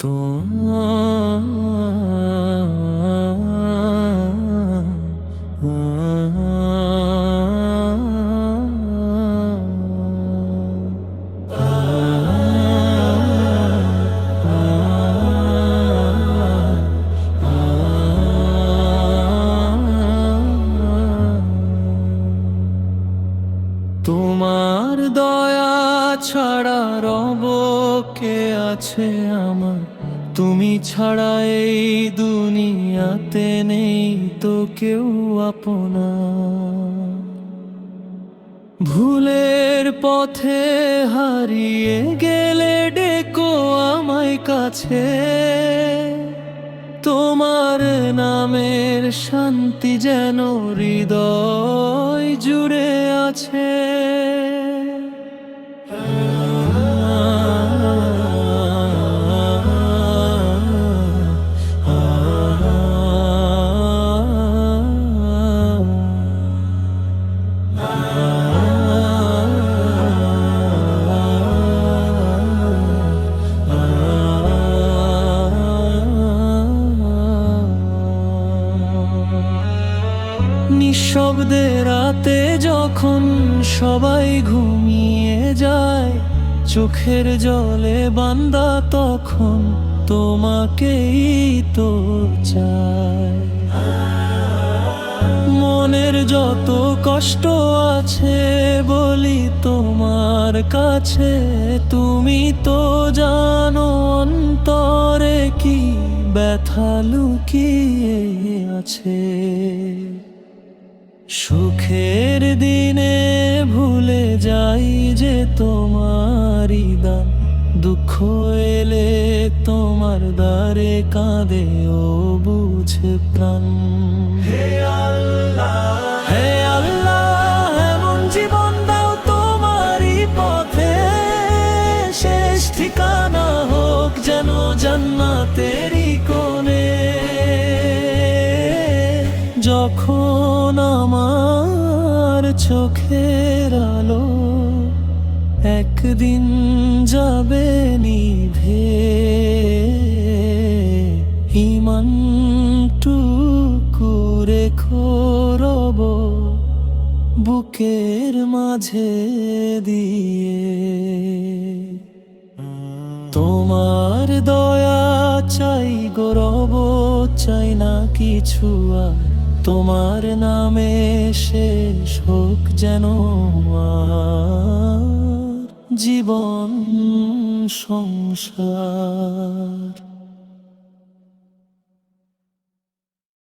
তোমার দয়া ছাড়া রব কে আছে আমার? তুমি ছাড়া এই দুনিয়াতে নেই তো কেউ আপনা। ভুলের পথে হারিয়ে গেলে ডেকো আমায় কাছে। তোমার নামের শান্তি যেন হৃদয় জুড়ে আছে। নিঃশব্দে রাতে যখন সবাই ঘুমিয়ে যায়, চোখের জলে বান্দা তখন তোমাকেই তো চায়। মনের যত কষ্ট আছে বলি তোমার কাছে, তুমি তো জানো অন্তরে কি ব্যথা লুকিয়ে আছে। সুখের দিনে ভুলে যাই যে তোমারই দান, দুঃখ এলে তোমার দ্বারে কাঁদে ও বুঝে প্রাণ। হে আল্লাহ, হে আল্লাহ, এমন জীবন দাও তোমারই পথে, শেষ ঠিকানা হোক যেন জান্নাতেরই কোণে। যখন আমার চোখের আলো একদিন যাবে নিভে, ঈমানটুকু রেখো রব বুকের মাঝে দিয়ে। তোমার দয়া চাই গো রব, চাই না কিছু আর। তোমার নামে শেষ হোক যেন আমার জীবন সংসার।